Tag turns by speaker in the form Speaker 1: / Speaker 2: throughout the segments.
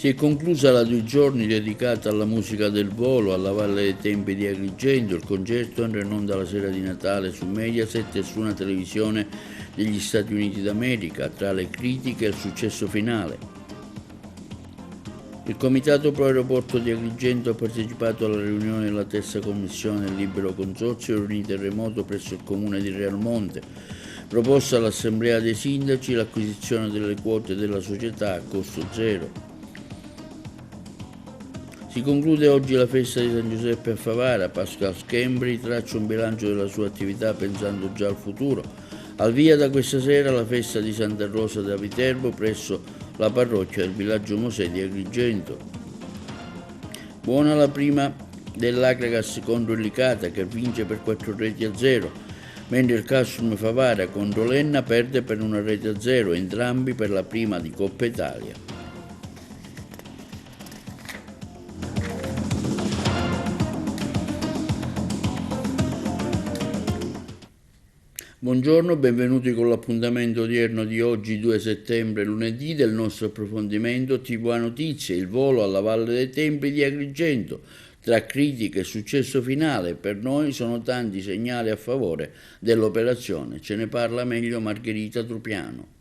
Speaker 1: Si è conclusa la 2 giorni dedicata alla musica del volo alla Valle dei Templi di Agrigento. Il concerto andrà in onda la sera di Natale su Mediaset e su una televisione degli Stati Uniti d'America. Tra le critiche e il successo finale. Il Comitato Pro Aeroporto di Agrigento ha partecipato alla riunione della terza commissione del Libero Consorzio riunita in remoto presso il comune di Realmonte. Proposta all'Assemblea dei Sindaci l'acquisizione delle quote della società a costo zero. Si conclude oggi la festa di San Giuseppe a Favara. Pascal Schembri traccia un bilancio della sua attività pensando già al futuro. Al via da questa sera la festa di Santa Rosa da Viterbo presso la parrocchia del villaggio Mosè di Agrigento. Buona la prima dell'Akragas contro il Licata che vince per 4-0, mentre il Cashum Favara contro l'Enna perde per 1-0, entrambi per la prima di Coppa Italia. Buongiorno, benvenuti con l'appuntamento odierno di oggi 2 settembre, lunedì, del nostro approfondimento TV Notizie, il volo alla Valle dei Templi di Agrigento. Tra critiche e successo finale, per noi sono tanti segnali a favore dell'operazione. Ce ne parla meglio Margherita Trupiano.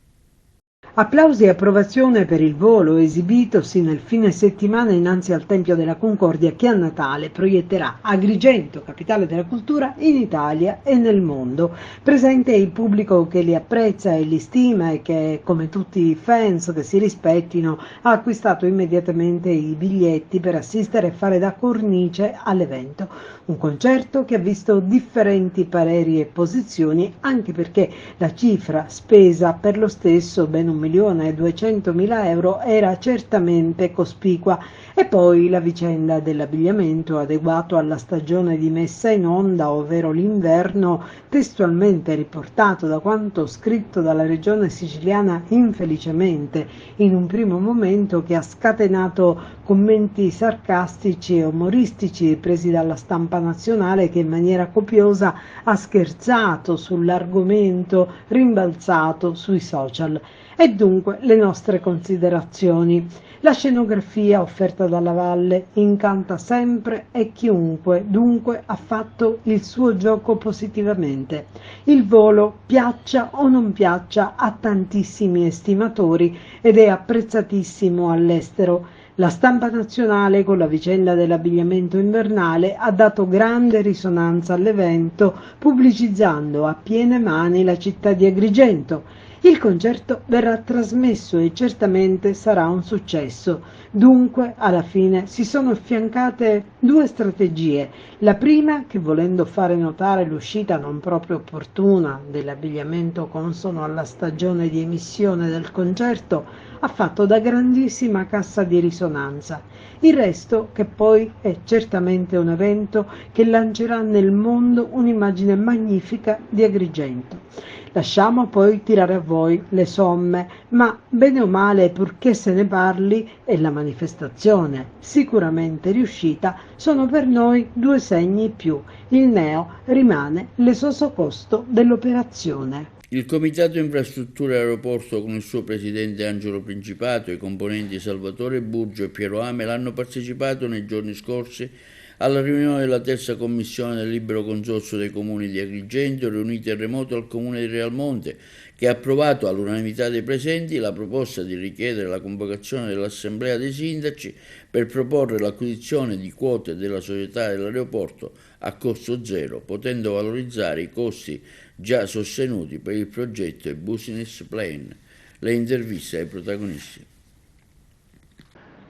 Speaker 2: Applausi e approvazione per il volo esibitosi nel fine settimana innanzi al Tempio della Concordia che a Natale proietterà Agrigento, capitale della cultura, in Italia e nel mondo. Presente il pubblico che li apprezza e li stima e che, come tutti i fans che si rispettino, ha acquistato immediatamente i biglietti per assistere e fare da cornice all'evento. Un concerto che ha visto differenti pareri e posizioni, anche perché la cifra spesa per lo stesso, ben 1.200.000 euro, era certamente cospicua. E poi la vicenda dell'abbigliamento adeguato alla stagione di messa in onda, ovvero l'inverno, testualmente riportato da quanto scritto dalla regione siciliana infelicemente in un primo momento, che ha scatenato commenti sarcastici e umoristici presi dalla stampa nazionale, che in maniera copiosa ha scherzato sull'argomento rimbalzato sui social. E dunque le nostre considerazioni. La scenografia offerta dalla Valle incanta sempre e chiunque, dunque ha fatto il suo gioco positivamente. Il volo, piaccia o non piaccia, ha tantissimi estimatori ed è apprezzatissimo all'estero. La stampa nazionale, con la vicenda dell'abbigliamento invernale, ha dato grande risonanza all'evento, pubblicizzando a piene mani la città di Agrigento. Il concerto verrà trasmesso e certamente sarà un successo. Dunque, alla fine, si sono affiancate due strategie. La prima, che volendo fare notare l'uscita non proprio opportuna dell'abbigliamento consono alla stagione di emissione del concerto, ha fatto da grandissima cassa di risonanza. Il resto, che poi è certamente un evento che lancerà nel mondo un'immagine magnifica di Agrigento. Lasciamo poi tirare a voi le somme, ma bene o male, purché se ne parli e la manifestazione sicuramente riuscita, sono per noi due segni più. Il neo rimane l'esoso costo dell'operazione.
Speaker 1: Il Comitato Infrastrutture Aeroporto, con il suo presidente Angelo Principato e i componenti Salvatore Burgio e Piero Amel, hanno partecipato nei giorni scorsi alla riunione della terza commissione del Libero Consorzio dei Comuni di Agrigento, riunita in remoto al Comune di Realmonte, che ha approvato all'unanimità dei presenti la proposta di richiedere la convocazione dell'Assemblea dei Sindaci per proporre l'acquisizione di quote della società dell'aeroporto a costo zero, potendo valorizzare i costi già sostenuti per il progetto e business plan. Le interviste ai protagonisti.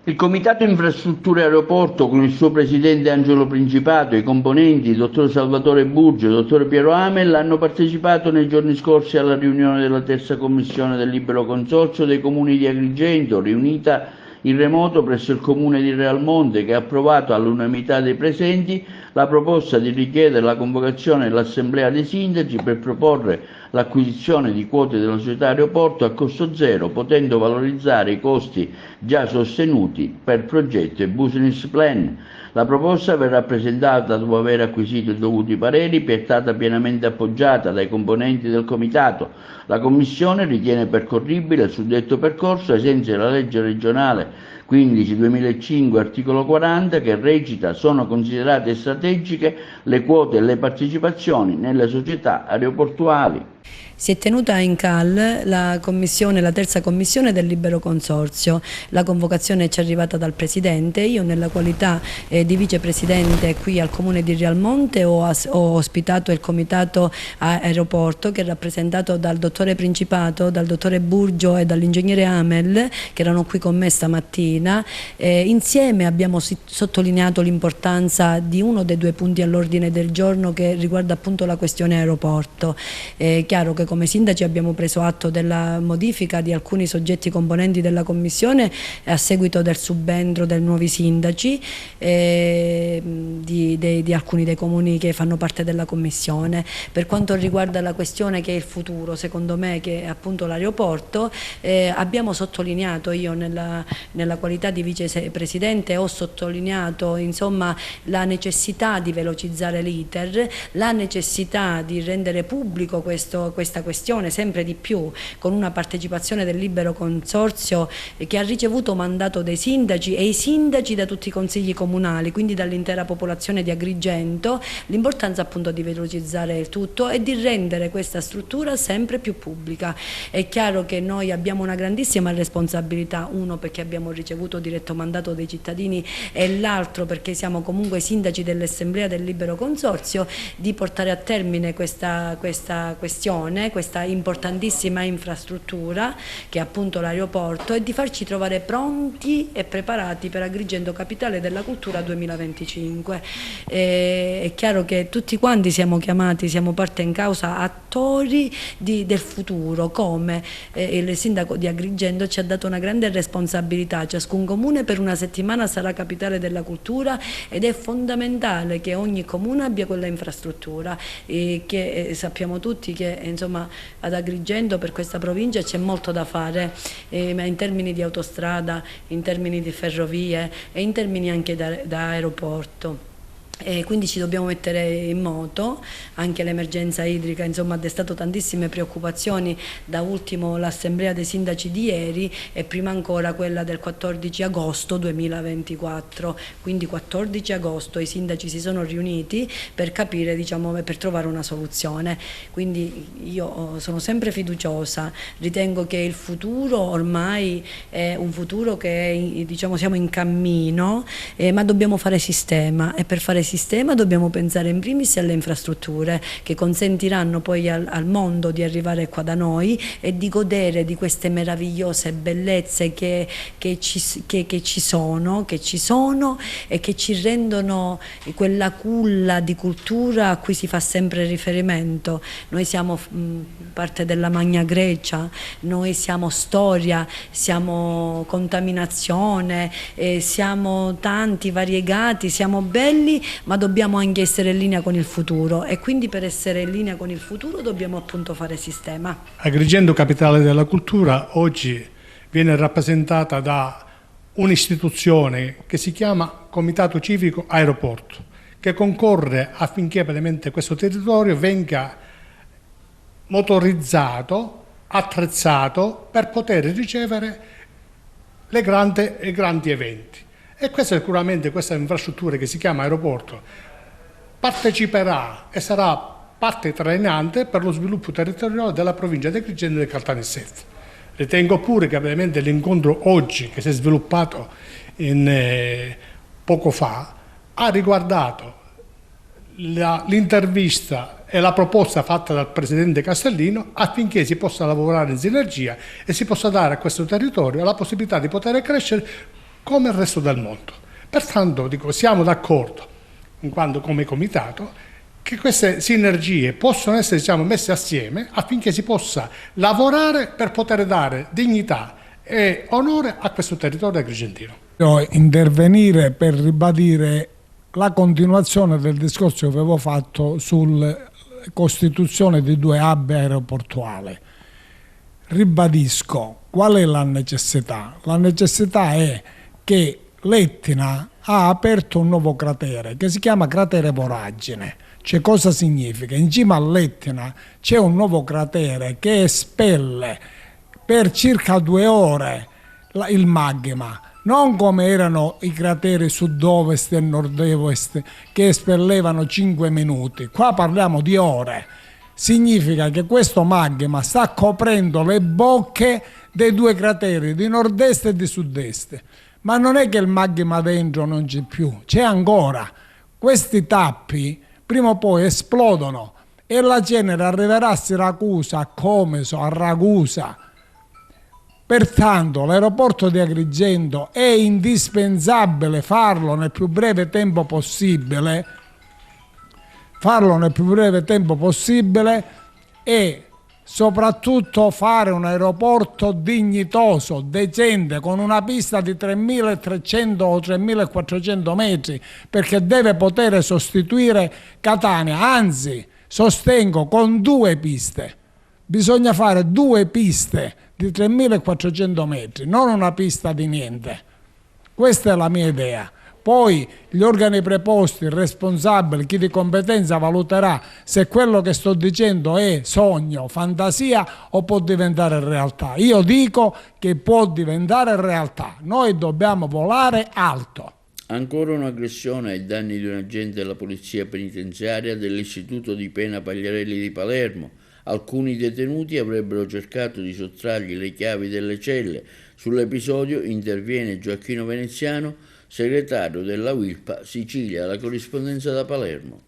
Speaker 1: Il Comitato Infrastrutture Aeroporto, con il suo presidente Angelo Principato e i componenti, il dottor Salvatore Burgio e il dottor Piero Amel, hanno partecipato nei giorni scorsi alla riunione della terza commissione del Libero Consorzio dei Comuni di Agrigento, riunita in remoto presso il Comune di Realmonte, che ha approvato all'unanimità dei presenti la proposta di richiedere la convocazione dell'Assemblea dei Sindaci per proporre l'acquisizione di quote della società aeroporto a costo zero, potendo valorizzare i costi già sostenuti per progetto e business plan. La proposta verrà presentata dopo aver acquisito i dovuti pareri, è stata pienamente appoggiata dai componenti del Comitato. La Commissione ritiene percorribile il suddetto percorso ai sensi della legge regionale 15/2005 articolo 40, che recita: sono considerate strategiche le quote e le partecipazioni nelle società aeroportuali.
Speaker 3: Si è tenuta in CAL la terza commissione del Libero Consorzio. La convocazione ci è arrivata dal Presidente. Io, nella qualità di Vicepresidente qui al Comune di Rialmonte, ho ospitato il Comitato Aeroporto, che è rappresentato dal Dottore Principato, dal Dottore Burgio e dall'Ingegnere Amel, che erano qui con me stamattina. Insieme abbiamo sottolineato l'importanza di uno dei due punti all'ordine del giorno, che riguarda appunto la questione aeroporto. È chiaro che come sindaci abbiamo preso atto della modifica di alcuni soggetti componenti della Commissione a seguito del subentro dei nuovi sindaci di alcuni dei comuni che fanno parte della Commissione. Per quanto riguarda la questione che è il futuro, secondo me, che è appunto l'aeroporto, abbiamo sottolineato, io nella qualità di Vicepresidente ho sottolineato insomma la necessità di velocizzare l'iter, la necessità di rendere pubblico questa questione sempre di più, con una partecipazione del Libero Consorzio che ha ricevuto mandato dai sindaci e i sindaci da tutti i consigli comunali, quindi dall'intera popolazione di Agrigento, l'importanza appunto di velocizzare il tutto e di rendere questa struttura sempre più pubblica. È chiaro che noi abbiamo una grandissima responsabilità, uno perché abbiamo ricevuto diretto mandato dai cittadini e l'altro perché siamo comunque sindaci dell'Assemblea del Libero Consorzio, di portare a termine questa questione, questa importantissima infrastruttura che è appunto l'aeroporto, e di farci trovare pronti e preparati per Agrigento Capitale della Cultura 2025. È chiaro che tutti quanti siamo chiamati, siamo parte in causa, attori del futuro, come il sindaco di Agrigento ci ha dato una grande responsabilità. Ciascun comune per una settimana sarà Capitale della Cultura ed è fondamentale che ogni comune abbia quella infrastruttura, che sappiamo tutti che insomma ad Agrigento, per questa provincia, c'è molto da fare in termini di autostrada, in termini di ferrovie e in termini anche da aeroporto. E quindi ci dobbiamo mettere in moto. Anche l'emergenza idrica insomma ha destato tantissime preoccupazioni, da ultimo l'assemblea dei sindaci di ieri e prima ancora quella del 14 agosto 2024, quindi 14 agosto i sindaci si sono riuniti per capire, diciamo, per trovare una soluzione. Quindi io sono sempre fiduciosa, ritengo che il futuro ormai è un futuro che diciamo siamo in cammino, ma dobbiamo fare sistema, e per fare sistema dobbiamo pensare in primis alle infrastrutture che consentiranno poi al mondo di arrivare qua da noi e di godere di queste meravigliose bellezze che ci sono e che ci rendono quella culla di cultura a cui si fa sempre riferimento. Noi siamo parte della Magna Grecia, noi siamo storia, siamo contaminazione, siamo tanti, variegati, siamo belli, ma dobbiamo anche essere in linea con il futuro, e quindi per essere in linea con il futuro dobbiamo appunto fare sistema.
Speaker 4: Agrigento Capitale della Cultura oggi viene rappresentata da un'istituzione che si chiama Comitato Civico Aeroporto, che concorre affinché veramente questo territorio venga motorizzato, attrezzato per poter ricevere i grandi eventi. E questa sicuramente, questa infrastruttura che si chiama aeroporto, parteciperà e sarà parte trainante per lo sviluppo territoriale della provincia di Agrigento e del Caltanissetta. Ritengo pure che ovviamente l'incontro oggi, che si è sviluppato poco fa, ha riguardato l'intervista e la proposta fatta dal Presidente Castellino affinché si possa lavorare in sinergia e si possa dare a questo territorio la possibilità di poter crescere come il resto del mondo. Pertanto dico, siamo d'accordo, in quanto come comitato, che queste sinergie possono essere messe assieme affinché si possa lavorare per poter dare dignità e onore a questo territorio agrigentino.
Speaker 5: Intervenire per ribadire la continuazione del discorso che avevo fatto sulla costituzione di 2 hub aeroportuali. Ribadisco qual è la necessità. La necessità è che l'Etna ha aperto un nuovo cratere che si chiama cratere Voragine. Cioè, cosa significa? In cima all'Etna c'è un nuovo cratere che espelle per circa 2 ore il magma, non come erano i crateri sud-ovest e nord-ovest che espellevano 5 minuti. Qua parliamo di ore. Significa che questo magma sta coprendo le bocche dei due crateri di nord-est e di sud-est. Ma non è che il magma dentro non c'è più, c'è ancora. Questi tappi prima o poi esplodono e la cenere arriverà a Siracusa, a Comeso, a Ragusa. Pertanto l'aeroporto di Agrigento è indispensabile farlo nel più breve tempo possibile, e soprattutto fare un aeroporto dignitoso, decente, con una pista di 3.300 o 3.400 metri, perché deve poter sostituire Catania, anzi sostengo con 2 piste. Bisogna fare 2 piste di 3.400 metri, non una pista di niente. Questa è la mia idea. Poi gli organi preposti, il responsabile, chi di competenza valuterà se quello che sto dicendo è sogno, fantasia o può diventare realtà. Io dico che può diventare realtà. Noi dobbiamo volare alto.
Speaker 1: Ancora un'aggressione ai danni di un agente della polizia penitenziaria dell'Istituto di Pena Pagliarelli di Palermo. Alcuni detenuti avrebbero cercato di sottrargli le chiavi delle celle. Sull'episodio interviene Gioacchino Veneziano, segretario della UILPA Sicilia, alla corrispondenza da Palermo.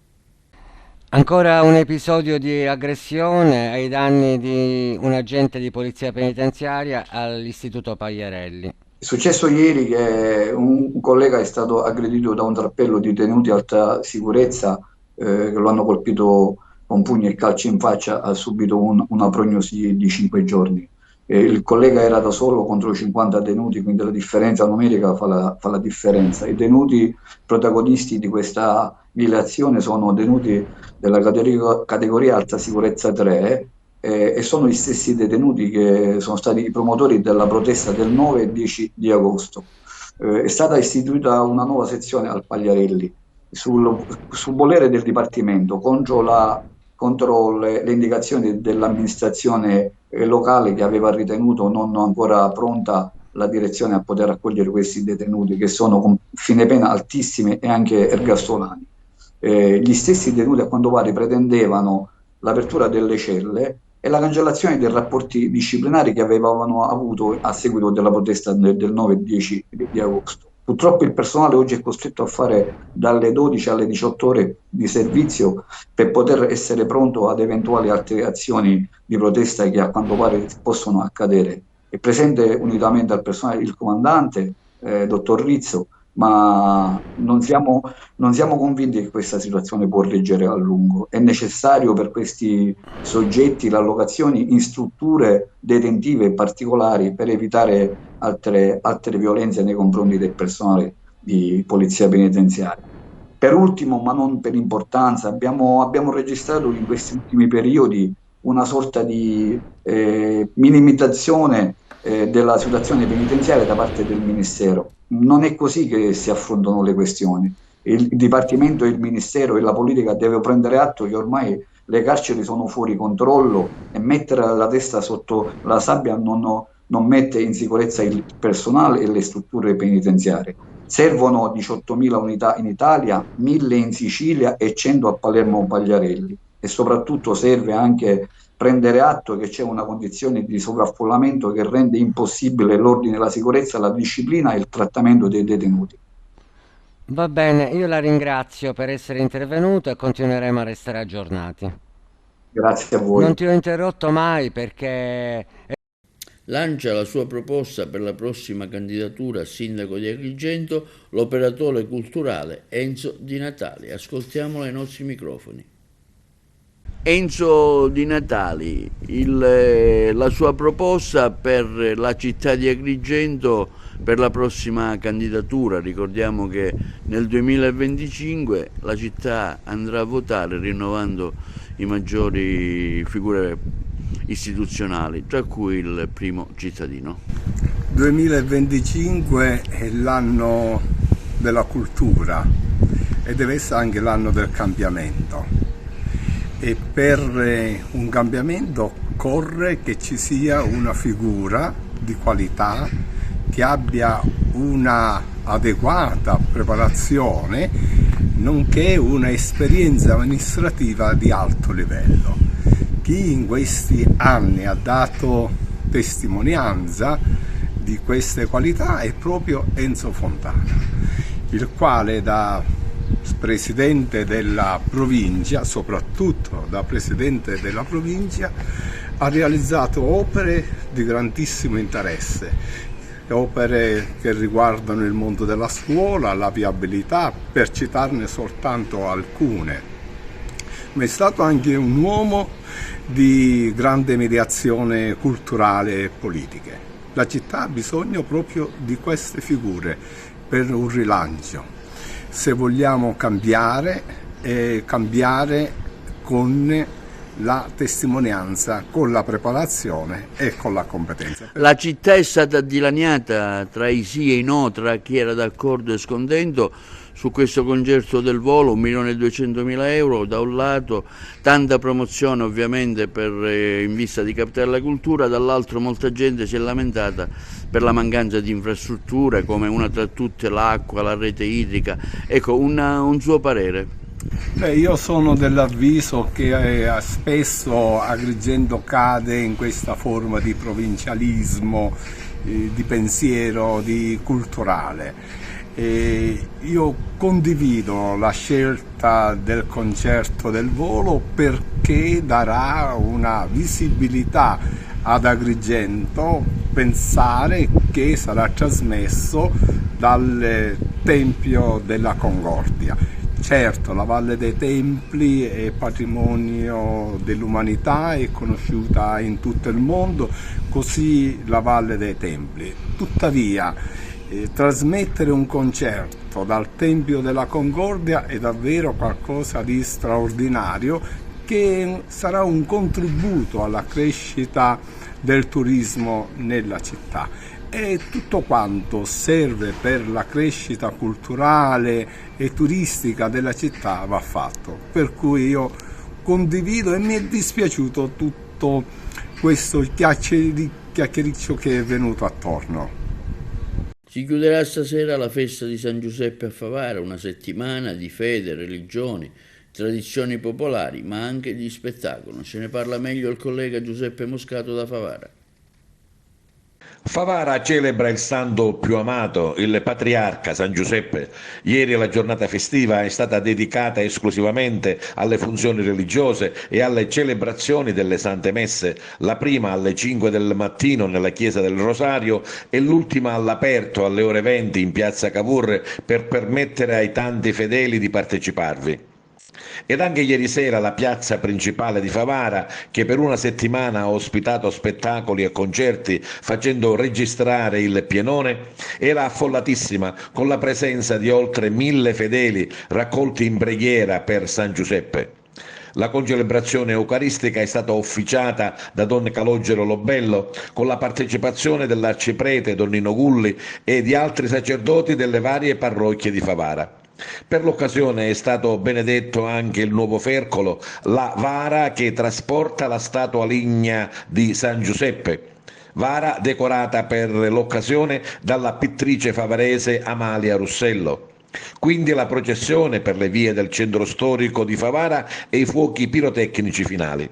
Speaker 6: Ancora un episodio di aggressione ai danni di un agente di polizia penitenziaria all'Istituto Pagliarelli.
Speaker 7: È successo ieri che un collega è stato aggredito da un trappello di detenuti alta sicurezza che lo hanno colpito con pugni e calci in faccia, ha subito una prognosi di 5 giorni. Il collega era da solo contro 50 detenuti, quindi la differenza numerica fa la differenza. I detenuti protagonisti di questa violazione sono detenuti della categoria alta sicurezza 3 e sono gli stessi detenuti che sono stati i promotori della protesta del 9 e 10 di agosto. È stata istituita una nuova sezione al Pagliarelli sul volere del Dipartimento contro le indicazioni dell'amministrazione locale, che aveva ritenuto non ancora pronta la direzione a poter accogliere questi detenuti che sono con fine pena altissime e anche ergastolani. Gli stessi detenuti, a quanto pare, pretendevano l'apertura delle celle e la cancellazione dei rapporti disciplinari che avevano avuto a seguito della protesta del 9 e 10 di agosto. Purtroppo il personale oggi è costretto a fare dalle 12 alle 18 ore di servizio per poter essere pronto ad eventuali altre azioni di protesta che a quanto pare possono accadere. È presente unitamente al personale il comandante, dottor Rizzo, ma non siamo convinti che questa situazione può reggere a lungo. È necessario per questi soggetti l'allocazione in strutture detentive particolari per evitare altre violenze nei confronti del personale di polizia penitenziaria. Per ultimo, ma non per importanza, abbiamo registrato in questi ultimi periodi una sorta di minimizzazione della situazione penitenziaria da parte del Ministero. Non è così che si affrontano le questioni. Il Dipartimento, il Ministero e la politica devono prendere atto che ormai le carceri sono fuori controllo e mettere la testa sotto la sabbia non mette in sicurezza il personale e le strutture penitenziarie. Servono 18.000 unità in Italia, 1.000 in Sicilia e 100 a Palermo Pagliarelli, e soprattutto serve anche prendere atto che c'è una condizione di sovraffollamento che rende impossibile l'ordine, la sicurezza, la disciplina e il trattamento dei detenuti.
Speaker 6: Va bene, io la ringrazio per essere intervenuto e continueremo a restare aggiornati.
Speaker 7: Grazie a voi.
Speaker 6: Non ti ho interrotto mai perché...
Speaker 1: Lancia la sua proposta per la prossima candidatura a sindaco di Agrigento l'operatore culturale Enzo Di Natali. Ascoltiamolo ai nostri microfoni. Enzo Di Natali, la sua proposta per la città di Agrigento per la prossima candidatura. Ricordiamo che nel 2025 la città andrà a votare rinnovando i maggiori figure istituzionali, tra cui il primo cittadino.
Speaker 8: 2025 è l'anno della cultura e deve essere anche l'anno del cambiamento. E per un cambiamento occorre che ci sia una figura di qualità che abbia una adeguata preparazione, nonché una esperienza amministrativa di alto livello. Chi in questi anni ha dato testimonianza di queste qualità è proprio Enzo Fontana, il quale da presidente della provincia, soprattutto da presidente della provincia, ha realizzato opere di grandissimo interesse, opere che riguardano il mondo della scuola, la viabilità, per citarne soltanto alcune. Ma è stato anche un uomo di grande mediazione culturale e politica. La città ha bisogno proprio di queste figure per un rilancio. Se vogliamo cambiare, cambiare con la testimonianza, con la preparazione e con la competenza.
Speaker 1: La città è stata dilaniata tra i sì e i no, tra chi era d'accordo e scontento su questo concerto del Volo, 1.200.000 euro da un lato, tanta promozione ovviamente in vista di captare la cultura, dall'altro molta gente si è lamentata per la mancanza di infrastrutture, come una tra tutte l'acqua, la rete idrica. Ecco, un suo parere.
Speaker 8: Io sono dell'avviso che spesso Agrigento cade in questa forma di provincialismo, di pensiero, di culturale. Io condivido la scelta del concerto del Volo perché darà una visibilità ad Agrigento, pensare che sarà trasmesso dal Tempio della Concordia. Certo, la Valle dei Templi è patrimonio dell'umanità, è conosciuta in tutto il mondo, così la Valle dei Templi. Tuttavia, trasmettere un concerto dal Tempio della Concordia è davvero qualcosa di straordinario, che sarà un contributo alla crescita del turismo nella città. E tutto quanto serve per la crescita culturale e turistica della città va fatto. Per cui io condivido e mi è dispiaciuto tutto questo chiacchiericcio che è venuto attorno.
Speaker 1: Si chiuderà stasera la festa di San Giuseppe a Favara, una settimana di fede, religioni, tradizioni popolari, ma anche di spettacolo. Ce ne parla meglio il collega Giuseppe Moscato da Favara.
Speaker 9: Favara celebra il santo più amato, il patriarca San Giuseppe. Ieri la giornata festiva è stata dedicata esclusivamente alle funzioni religiose e alle celebrazioni delle Sante Messe, la prima alle 5 del mattino nella chiesa del Rosario e l'ultima all'aperto alle ore 20 in piazza Cavour per permettere ai tanti fedeli di parteciparvi. Ed anche ieri sera la piazza principale di Favara, che per una settimana ha ospitato spettacoli e concerti facendo registrare il pienone, era affollatissima con la presenza di oltre 1000 fedeli raccolti in preghiera per San Giuseppe. La concelebrazione eucaristica è stata officiata da Don Calogero Lobello con la partecipazione dell'arciprete Don Nino Gulli e di altri sacerdoti delle varie parrocchie di Favara. Per l'occasione è stato benedetto anche il nuovo fercolo, la Vara, che trasporta la statua lignea di San Giuseppe. Vara decorata per l'occasione dalla pittrice favarese Amalia Russello. Quindi la processione per le vie del centro storico di Favara e i fuochi pirotecnici finali.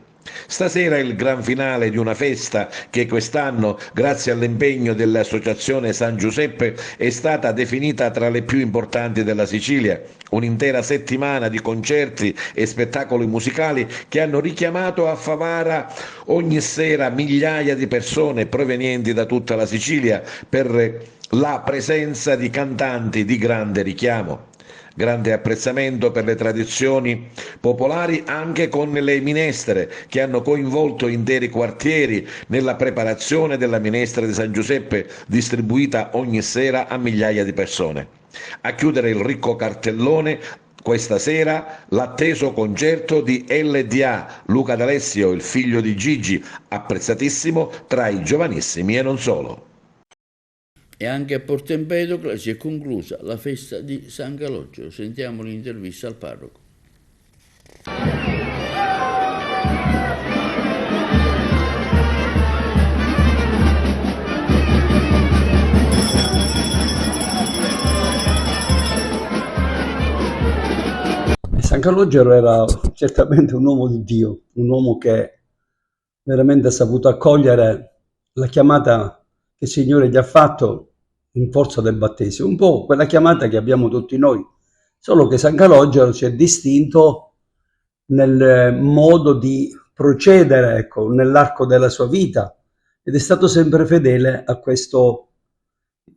Speaker 9: Stasera il gran finale di una festa che quest'anno, grazie all'impegno dell'Associazione San Giuseppe, è stata definita tra le più importanti della Sicilia. Un'intera settimana di concerti e spettacoli musicali che hanno richiamato a Favara ogni sera migliaia di persone provenienti da tutta la Sicilia per la presenza di cantanti di grande richiamo. Grande apprezzamento per le tradizioni popolari anche con le minestre che hanno coinvolto interi quartieri nella preparazione della minestra di San Giuseppe distribuita ogni sera a migliaia di persone. A chiudere il ricco cartellone questa sera l'atteso concerto di LDA, Luca D'Alessio, il figlio di Gigi, apprezzatissimo tra i giovanissimi e non solo.
Speaker 1: E anche a Porto Empedocle si è conclusa la festa di San Calogero. Sentiamo l'intervista al parroco.
Speaker 10: Calogero era certamente un uomo di Dio, un uomo che veramente ha saputo accogliere la chiamata che il Signore gli ha fatto in forza del battesimo, un po' quella chiamata che abbiamo tutti noi, solo che San Calogero si è distinto nel modo di procedere, ecco, nell'arco della sua vita, ed è stato sempre fedele a questo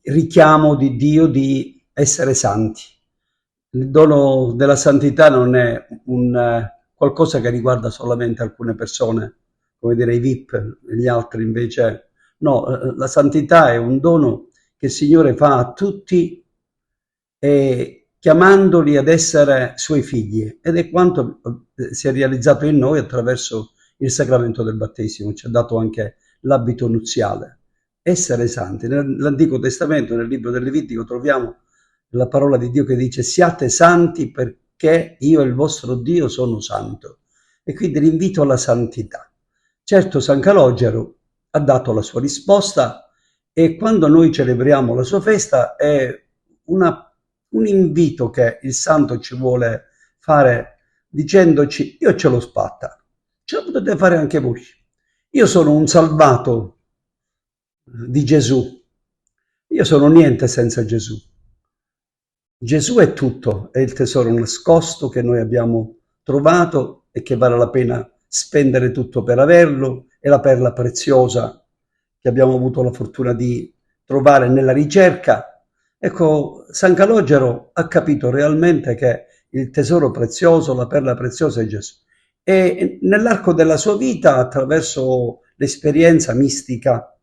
Speaker 10: richiamo di Dio di essere santi. Il dono della santità non è qualcosa che riguarda solamente alcune persone, come dire i VIP, e gli altri invece no, la santità è un dono che il Signore fa a tutti e chiamandoli ad essere suoi figli, ed è quanto si è realizzato in noi attraverso il sacramento del battesimo. Ci ha dato anche l'abito nuziale, essere santi. Nell'Antico Testamento, nel libro del Levitico, troviamo la parola di Dio che dice: siate santi perché io, il vostro Dio, sono santo. E quindi l'invito alla santità. Certo, San Calogero ha dato la sua risposta, e quando noi celebriamo la sua festa è un invito che il santo ci vuole fare dicendoci: io ce l'ho fatta, ce la potete fare anche voi. Io sono un salvato di Gesù, io sono niente senza Gesù. Gesù è tutto, è il tesoro nascosto che noi abbiamo trovato e che vale la pena spendere tutto per averlo, è la perla preziosa che abbiamo avuto la fortuna di trovare nella ricerca. Ecco, San Calogero ha capito realmente che il tesoro prezioso, la perla preziosa è Gesù. E nell'arco della sua vita, attraverso l'esperienza mistica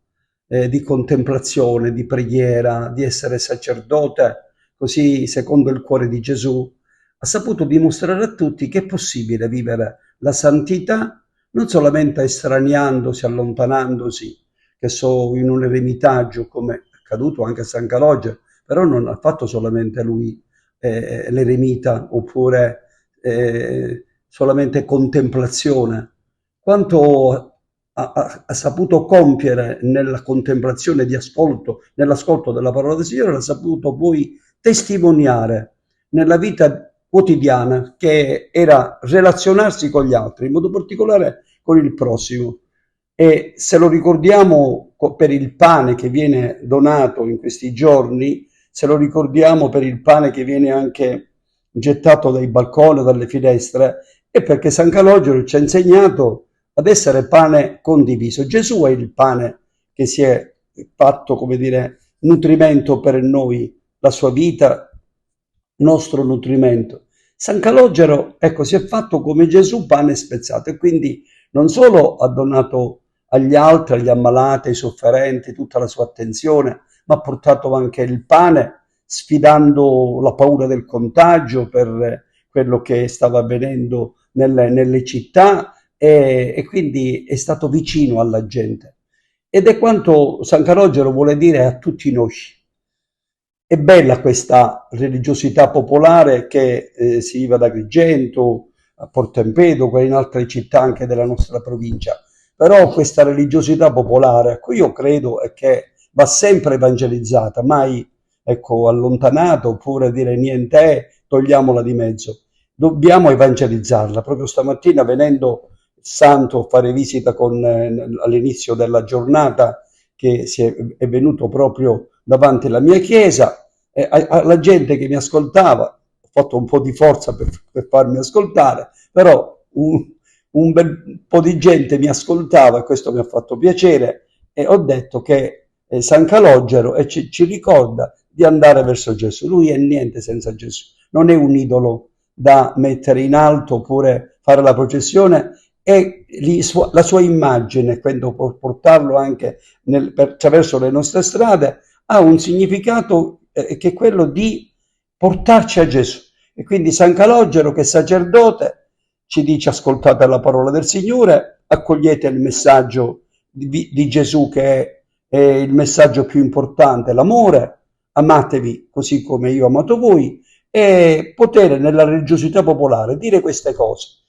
Speaker 10: di contemplazione, di preghiera, di essere sacerdote, così secondo il cuore di Gesù, ha saputo dimostrare a tutti che è possibile vivere la santità non solamente estraniandosi, allontanandosi, che so, in un eremitaggio, come è accaduto anche a San Calogero, però non ha fatto solamente lui l'eremita, oppure solamente contemplazione, quanto ha saputo compiere nella contemplazione di ascolto, nell'ascolto della parola del Signore, l'ha saputo poi testimoniare nella vita quotidiana, che era relazionarsi con gli altri, in modo particolare con il prossimo. E se lo ricordiamo per il pane che viene donato in questi giorni, se lo ricordiamo per il pane che viene anche gettato dai balconi, dalle finestre, è perché San Calogero ci ha insegnato ad essere pane condiviso. Gesù è il pane che si è fatto, come dire, nutrimento per noi, la sua vita, nostro nutrimento. San Calogero, ecco, si è fatto come Gesù pane spezzato, e quindi non solo ha donato agli altri, agli ammalati, ai sofferenti, tutta la sua attenzione, ma ha portato anche il pane, sfidando la paura del contagio per quello che stava avvenendo nelle città, e quindi è stato vicino alla gente. Ed è quanto San Calogero vuole dire a tutti noi. È bella questa religiosità popolare che si vive ad Agrigento, a Porto Empedocle, in altre città anche della nostra provincia. Però questa religiosità popolare, a cui io credo, è che va sempre evangelizzata, mai, ecco, allontanata, oppure dire niente è, togliamola di mezzo. Dobbiamo evangelizzarla. Proprio stamattina, venendo il santo a fare visita all'inizio della giornata, che è venuto proprio davanti alla mia chiesa, alla gente che mi ascoltava, ho fatto un po' di forza per farmi ascoltare, però un bel po' di gente mi ascoltava, e questo mi ha fatto piacere, e ho detto che San Calogero ci ricorda di andare verso Gesù. Lui è niente senza Gesù, non è un idolo da mettere in alto oppure fare la processione, e la sua immagine, quando portarlo anche attraverso le nostre strade, ha un significato che è quello di portarci a Gesù. E quindi San Calogero, che è sacerdote, ci dice: ascoltate la parola del Signore, accogliete il messaggio di Gesù, che è il messaggio più importante, l'amore, amatevi così come io ho amato voi, e poter nella religiosità popolare dire queste cose,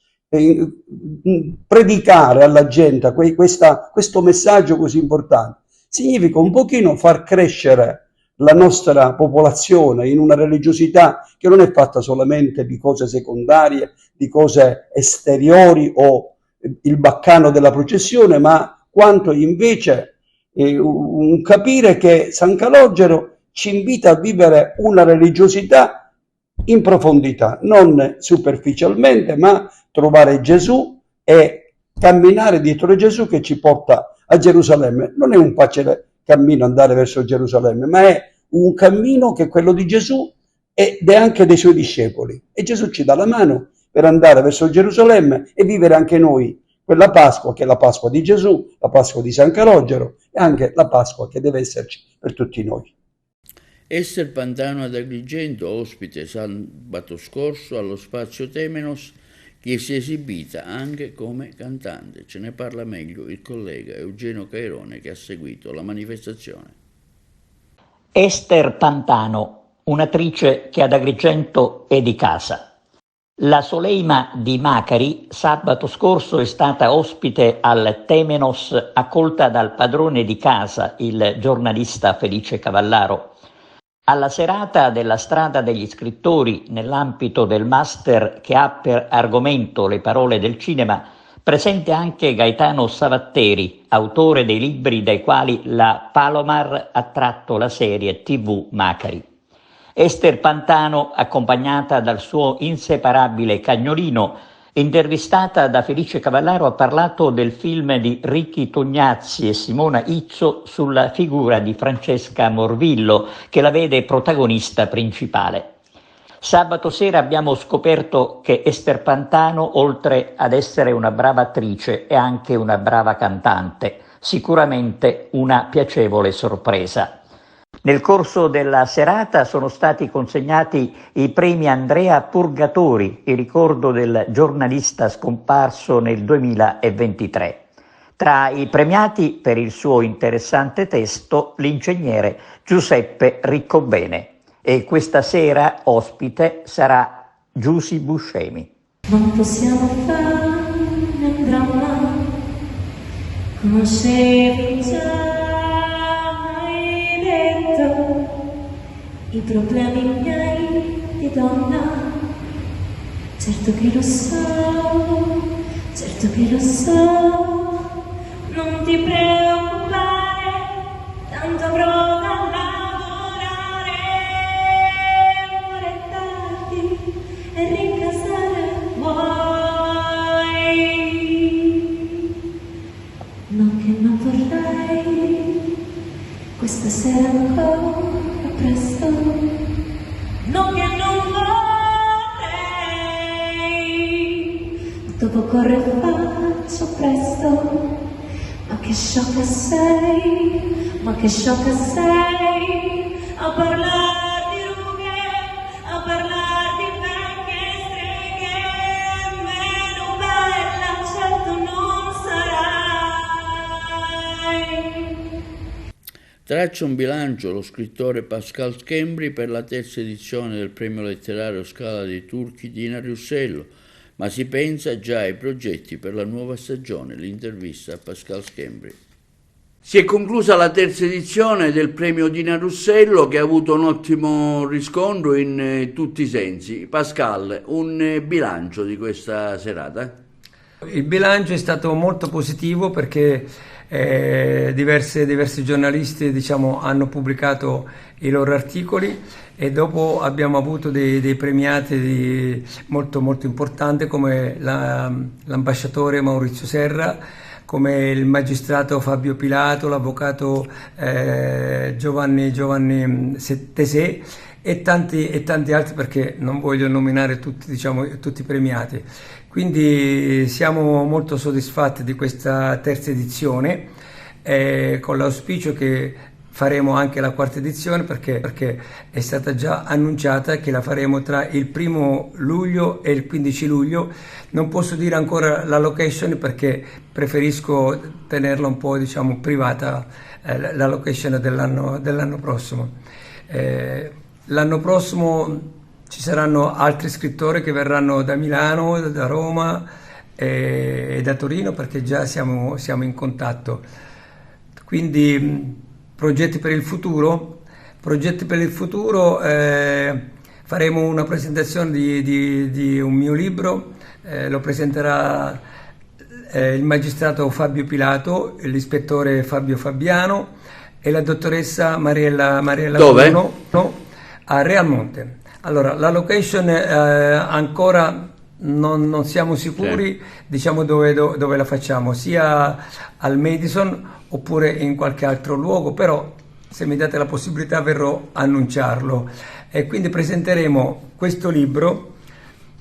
Speaker 10: predicare alla gente questo messaggio così importante, significa un pochino far crescere la nostra popolazione in una religiosità che non è fatta solamente di cose secondarie, di cose esteriori o il baccano della processione, ma quanto invece un capire che San Calogero ci invita a vivere una religiosità in profondità, non superficialmente, ma trovare Gesù e camminare dietro Gesù che ci porta a Gerusalemme. Non è un facile cammino andare verso Gerusalemme, ma è un cammino che è quello di Gesù ed è anche dei suoi discepoli. E Gesù ci dà la mano per andare verso Gerusalemme e vivere anche noi quella Pasqua che è la Pasqua di Gesù, la Pasqua di San Calogero e anche la Pasqua che deve esserci per tutti noi.
Speaker 1: Ester Pantano ad Agrigento, ospite sabato scorso allo Spazio Temenos, che si è esibita anche come cantante. Ce ne parla meglio il collega Eugenio Cairone che ha seguito la manifestazione.
Speaker 11: Ester Pantano, un'attrice che ad Agrigento è di casa. La Soleima di Macari sabato scorso è stata ospite al Temenos accolta dal padrone di casa, il giornalista Felice Cavallaro. Alla serata della Strada degli Scrittori, nell'ambito del master che ha per argomento le parole del cinema, presente anche Gaetano Savatteri, autore dei libri dai quali la Palomar ha tratto la serie TV Macari. Ester Pantano, accompagnata dal suo inseparabile cagnolino, intervistata da Felice Cavallaro, ha parlato del film di Ricky Tognazzi e Simona Izzo sulla figura di Francesca Morvillo, che la vede protagonista principale. Sabato sera abbiamo scoperto che Ester Pantano, oltre ad essere una brava attrice, è anche una brava cantante, sicuramente una piacevole sorpresa. Nel corso della serata sono stati consegnati i premi Andrea Purgatori, in ricordo del giornalista scomparso nel 2023. Tra i premiati per il suo interessante testo l'ingegnere Giuseppe Riccobene. E questa sera ospite sarà Giusy Buscemi.
Speaker 12: Non possiamo fare un dramma, conoscevi già. I problemi miei di donna, certo che lo so, non ti preoccupare, tanto avrò da lavorare, ora è tardi e rincasare vuoi, non che non vorrei, questa sera ancora presto, non che non vorrei, dopo corre faccio presto, ma che sciocca sei, a parlare di rughe, a parlare di vecchie streghe, meno bella certo non sarai.
Speaker 1: Traccia un bilancio lo scrittore Pascal Schembri per la terza edizione del premio letterario Scala dei Turchi di Dina Russello, ma si pensa già ai progetti per la nuova stagione. L'intervista a Pascal Schembri. Si è conclusa la terza edizione del premio Dina Russello, che ha avuto un ottimo riscontro in tutti i sensi. Pascal, un bilancio di questa serata?
Speaker 13: Il bilancio è stato molto positivo perché diversi giornalisti hanno pubblicato i loro articoli e dopo abbiamo avuto dei premiati molto importanti come l'ambasciatore Maurizio Serra, come il magistrato Fabio Pilato, l'avvocato Giovanni Tesè e tanti altri, perché non voglio nominare tutti i premiati. Quindi siamo molto soddisfatti di questa terza edizione, con l'auspicio che faremo anche la quarta edizione, perché è stata già annunciata che la faremo tra il 1° luglio e il 15 luglio. Non posso dire ancora la location perché preferisco tenerla un po' privata, la location dell'anno prossimo. L'anno prossimo ci saranno altri scrittori che verranno da Milano, da Roma e da Torino, perché già siamo in contatto. Quindi progetti per il futuro, faremo una presentazione di un mio libro lo presenterà il magistrato Fabio Pilato, l'ispettore Fabio Fabiano e la dottoressa Mariella
Speaker 1: Dove?
Speaker 13: Bruno a Real Monte. Allora, la location ancora non siamo sicuri, diciamo dove la facciamo, sia al Madison oppure in qualche altro luogo, però se mi date la possibilità verrò a annunciarlo. E quindi presenteremo questo libro,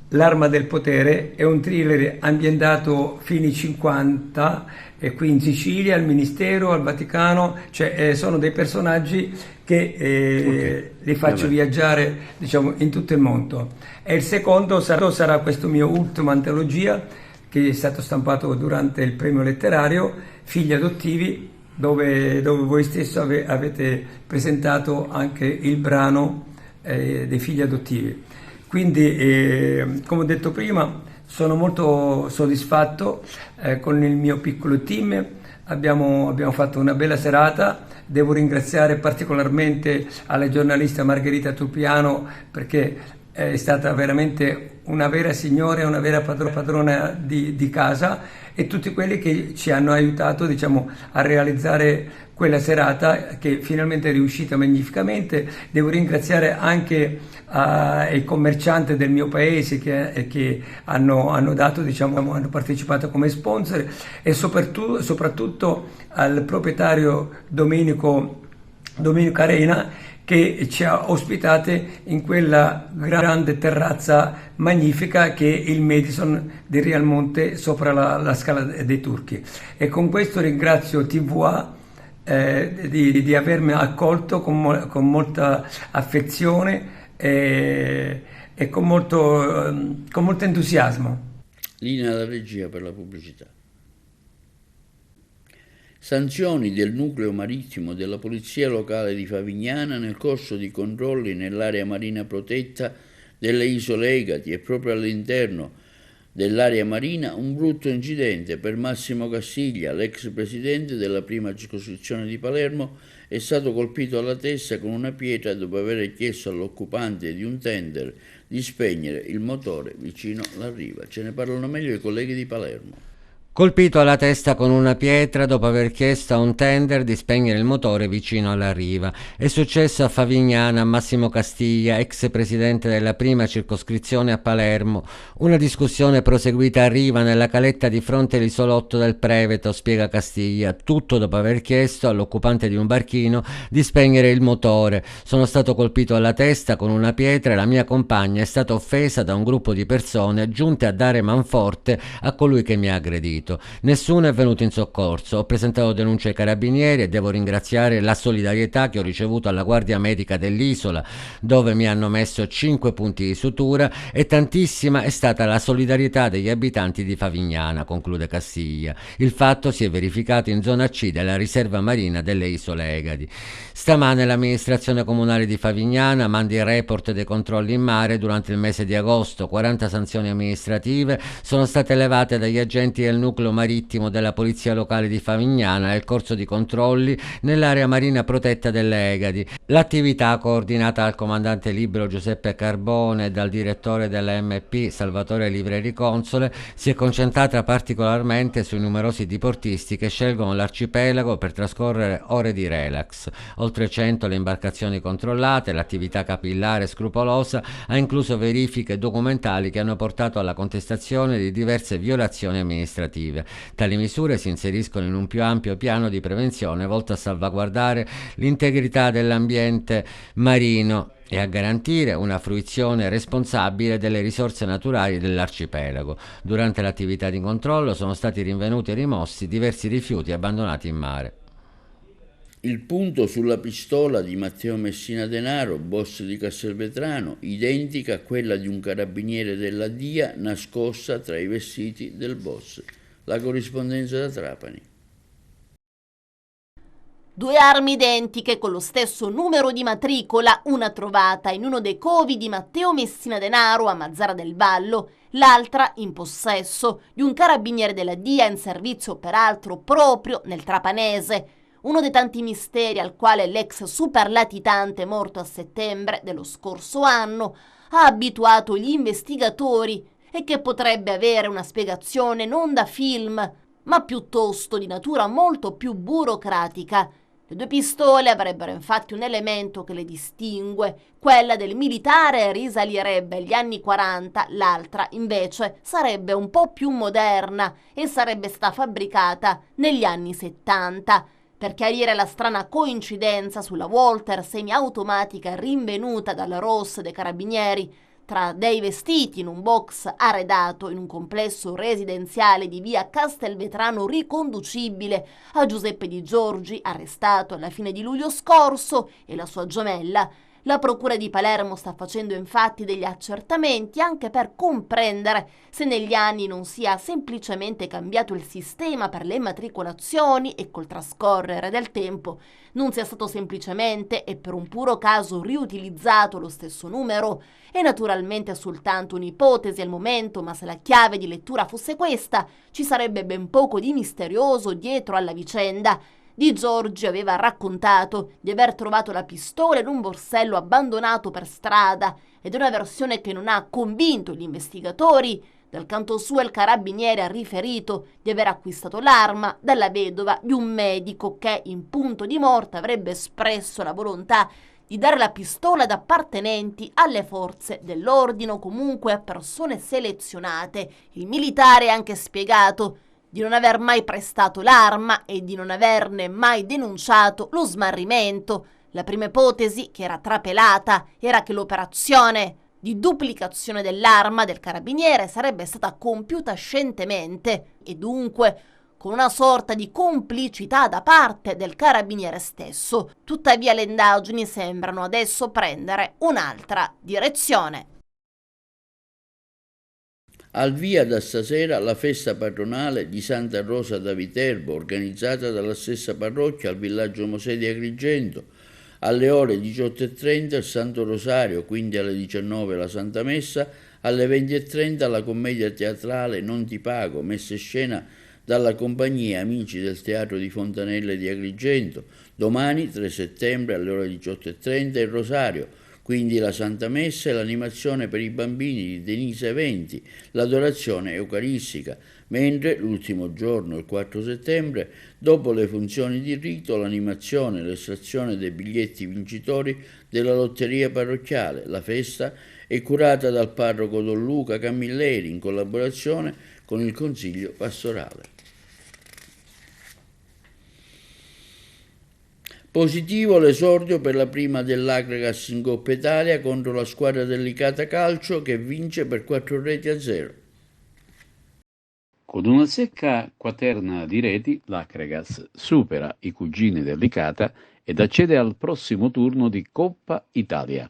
Speaker 13: L'arma del potere, è un thriller ambientato fine 50 e qui in Sicilia, al Ministero, al Vaticano, cioè sono dei personaggi che li faccio viaggiare, diciamo, in tutto il mondo. E il secondo sarà questo mio ultimo antologia che è stato stampato durante il premio letterario Figli adottivi, dove voi stesso avete presentato anche il brano dei figli adottivi. Quindi, come ho detto prima, sono molto soddisfatto con il mio piccolo team, abbiamo fatto una bella serata. Devo ringraziare particolarmente alla giornalista Margherita Turpiano, perché è stata veramente una vera signora, una vera padrona di casa, e tutti quelli che ci hanno aiutato, diciamo, a realizzare quella serata che finalmente è riuscita magnificamente. Devo ringraziare anche i commercianti del mio paese che hanno dato, diciamo, hanno partecipato come sponsor, e soprattutto al proprietario Domenico Arena, che ci ha ospitate in quella grande terrazza magnifica che è il Madison di Real Monte sopra la Scala dei Turchi. E con questo ringrazio TVA di avermi accolto con molta affezione e con molto entusiasmo.
Speaker 1: Linea alla regia per la pubblicità. Sanzioni del nucleo marittimo della Polizia Locale di Favignana nel corso di controlli nell'area marina protetta delle Isole Egadi, e proprio all'interno dell'area marina un brutto incidente per Massimo Castiglia, l'ex presidente della prima circoscrizione di Palermo. È stato colpito alla testa con una pietra dopo aver chiesto all'occupante di un tender di spegnere il motore vicino alla riva. Ce ne parlano meglio i colleghi di Palermo.
Speaker 6: Colpito alla testa con una pietra dopo aver chiesto a un tender di spegnere il motore vicino alla riva. È successo a Favignana a Massimo Castiglia, ex presidente della prima circoscrizione a Palermo. Una discussione proseguita a riva nella caletta di fronte all'isolotto del Preveto, spiega Castiglia, tutto dopo aver chiesto all'occupante di un barchino di spegnere il motore. Sono stato colpito alla testa con una pietra e la mia compagna è stata offesa da un gruppo di persone giunte a dare manforte a colui che mi ha aggredito. Nessuno è venuto in soccorso. Ho presentato denuncia ai carabinieri e devo ringraziare la solidarietà che ho ricevuto alla Guardia Medica dell'isola, dove mi hanno messo 5 punti di sutura, e tantissima è stata la solidarietà degli abitanti di Favignana, conclude Castiglia. Il fatto si è verificato in zona C della riserva marina delle Isole Egadi. Stamane l'amministrazione comunale di Favignana manda il report dei controlli in mare durante il mese di agosto. 40 sanzioni amministrative sono state elevate dagli agenti del nucleo marittimo della Polizia Locale di Favignana nel corso di controlli nell'area marina protetta delle Egadi. L'attività, coordinata dal comandante libero Giuseppe Carbone e dal direttore della MP Salvatore Livreri Console, si è concentrata particolarmente sui numerosi diportisti che scelgono l'arcipelago per trascorrere ore di relax. Oltre 100 le imbarcazioni controllate. L'attività capillare scrupolosa ha incluso verifiche documentali che hanno portato alla contestazione di diverse violazioni amministrative. Tali misure si inseriscono in un più ampio piano di prevenzione volto a salvaguardare l'integrità dell'ambiente marino e a garantire una fruizione responsabile delle risorse naturali dell'arcipelago. Durante l'attività di controllo sono stati rinvenuti e rimossi diversi rifiuti abbandonati in mare.
Speaker 1: Il punto sulla pistola di Matteo Messina Denaro, boss di Castelvetrano, identica a quella di un carabiniere della DIA nascosta tra i vestiti del boss. La corrispondenza da Trapani.
Speaker 14: 2 armi identiche con lo stesso numero di matricola, una trovata in uno dei covi di Matteo Messina Denaro a Mazzara del Vallo, l'altra in possesso di un carabiniere della DIA in servizio peraltro proprio nel trapanese. Uno dei tanti misteri al quale l'ex superlatitante morto a settembre dello scorso anno ha abituato gli investigatori e che potrebbe avere una spiegazione non da film, ma piuttosto di natura molto più burocratica. Le due pistole avrebbero infatti un elemento che le distingue: quella del militare risalirebbe agli anni 40, l'altra invece sarebbe un po' più moderna e sarebbe stata fabbricata negli anni 70. Per chiarire la strana coincidenza sulla Walther semiautomatica rinvenuta dalla Ross dei Carabinieri tra dei vestiti in un box arredato in un complesso residenziale di via Castelvetrano riconducibile a Giuseppe Di Giorgi, arrestato alla fine di luglio scorso, e la sua gemella, la Procura di Palermo sta facendo infatti degli accertamenti anche per comprendere se negli anni non sia semplicemente cambiato il sistema per le immatricolazioni e col trascorrere del tempo non sia stato semplicemente e per un puro caso riutilizzato lo stesso numero. È naturalmente soltanto un'ipotesi al momento, ma se la chiave di lettura fosse questa, ci sarebbe ben poco di misterioso dietro alla vicenda. Di Giorgi aveva raccontato di aver trovato la pistola in un borsello abbandonato per strada ed è una versione che non ha convinto gli investigatori. Dal canto suo il carabiniere ha riferito di aver acquistato l'arma dalla vedova di un medico che in punto di morte avrebbe espresso la volontà di dare la pistola ad appartenenti alle forze dell'ordine o comunque a persone selezionate. Il militare ha anche spiegato di non aver mai prestato l'arma e di non averne mai denunciato lo smarrimento. La prima ipotesi, che era trapelata, era che l'operazione di duplicazione dell'arma del carabiniere sarebbe stata compiuta scientemente e dunque con una sorta di complicità da parte del carabiniere stesso. Tuttavia le indagini sembrano adesso prendere un'altra direzione.
Speaker 1: Al via da stasera la festa patronale di Santa Rosa da Viterbo, organizzata dalla stessa parrocchia al villaggio Mosè di Agrigento. Alle ore 18:30 il Santo Rosario, quindi alle 19 la Santa Messa, alle 20:30 la commedia teatrale Non ti pago, messa in scena dalla compagnia Amici del Teatro di Fontanelle di Agrigento. Domani, 3 settembre, alle ore 18:30 il Rosario, quindi la Santa Messa e l'animazione per i bambini di Denise Eventi, l'adorazione eucaristica, mentre l'ultimo giorno, il 4 settembre, dopo le funzioni di rito, l'animazione e l'estrazione dei biglietti vincitori della lotteria parrocchiale. La festa è curata dal parroco Don Luca Camilleri in collaborazione con il Consiglio Pastorale. Positivo l'esordio per la prima dell'Agragas in Coppa Italia contro la squadra del Licata Calcio che vince per 4-0.
Speaker 15: Con una secca quaterna di reti, l'Agragas supera i cugini del Licata ed accede al prossimo turno di Coppa Italia.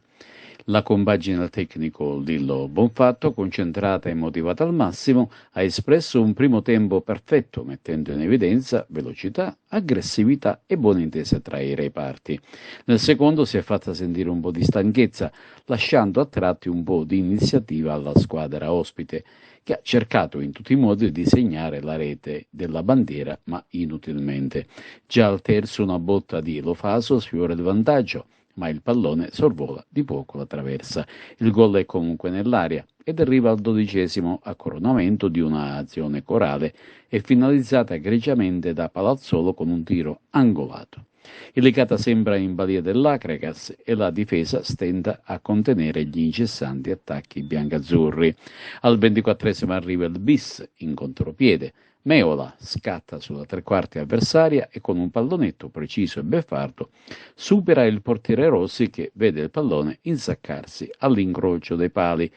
Speaker 15: La compagine del tecnico Lillo Bonfatto, concentrata e motivata al massimo, ha espresso un primo tempo perfetto, mettendo in evidenza velocità, aggressività e buone intese tra i reparti. Nel secondo si è fatta sentire un po' di stanchezza, lasciando a tratti un po' di iniziativa alla squadra ospite, che ha cercato in tutti i modi di segnare la rete della bandiera, ma inutilmente. Già al terzo una botta di Lofaso sfiora il vantaggio, ma il pallone sorvola di poco la traversa. Il gol è comunque nell'aria ed arriva al 12° a coronamento di un'azione corale e finalizzata egregiamente da Palazzolo con un tiro angolato. Il Licata sembra in balia dell'Agragas e la difesa stenta a contenere gli incessanti attacchi biancazzurri. Al 24° arriva il bis in contropiede. Meola scatta sulla tre quarti avversaria e con un pallonetto preciso e beffardo supera il portiere Rossi che vede il pallone insaccarsi all'incrocio dei pali.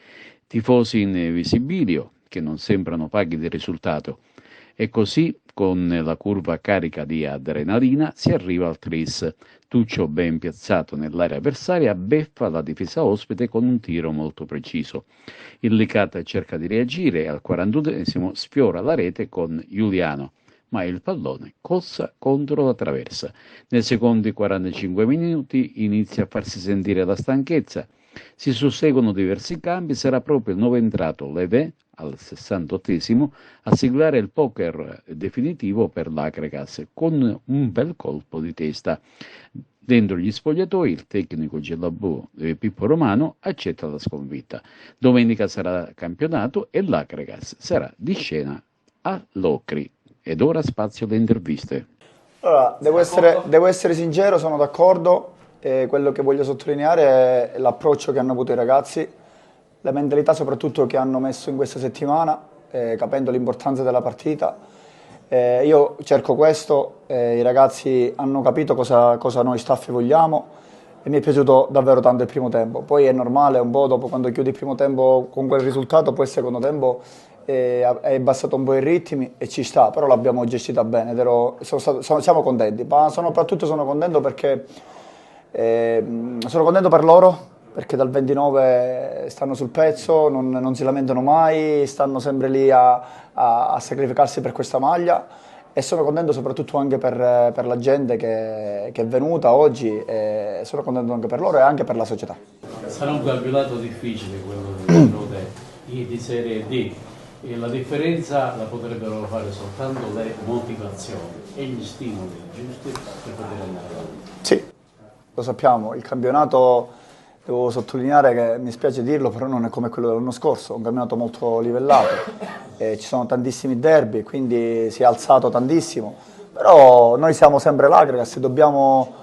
Speaker 15: Tifosi in visibilio che non sembrano paghi del risultato. E così, con la curva carica di adrenalina, si arriva al tris. Tuccio, ben piazzato nell'area avversaria, beffa la difesa ospite con un tiro molto preciso. Il Licata cerca di reagire e al 41° sfiora la rete con Giuliano, ma il pallone cossa contro la traversa. Nei secondi 45 minuti inizia a farsi sentire la stanchezza. Si susseguono diversi cambi, sarà proprio il nuovo entrato Levé al 68° a siglare il poker definitivo per l'Agragas con un bel colpo di testa. Dentro gli spogliatoi il tecnico Gelabù Pippo Romano accetta la sconfitta. Domenica sarà campionato e l'Acregas sarà di scena a Locri. Ed ora spazio alle interviste.
Speaker 16: Allora, devo essere sincero, sono d'accordo. Quello che voglio sottolineare è l'approccio che hanno avuto i ragazzi, la mentalità soprattutto che hanno messo in questa settimana, capendo l'importanza della partita. Io cerco questo, i ragazzi hanno capito cosa noi staff vogliamo e mi è piaciuto davvero tanto il primo tempo. Poi è normale, un po' dopo, quando chiudi il primo tempo con quel risultato, poi il secondo tempo è abbassato un po' i ritmi e ci sta, però l'abbiamo gestita bene, siamo contenti, ma soprattutto sono contento perché sono contento per loro, perché dal 29 stanno sul pezzo, non si lamentano mai, stanno sempre lì a sacrificarsi per questa maglia, e sono contento soprattutto anche per la gente che è venuta oggi, e sono contento anche per loro e anche per la società.
Speaker 17: Sarà un campionato difficile quello di Serie D, e la differenza la potrebbero fare soltanto le motivazioni e gli stimoli giusti per poter andare avanti.
Speaker 16: Sì, lo sappiamo, il campionato, devo sottolineare che mi spiace dirlo, però non è come quello dell'anno scorso, è un campionato molto livellato, ci sono tantissimi derby, quindi si è alzato tantissimo, però noi siamo sempre l'Acregas, dobbiamo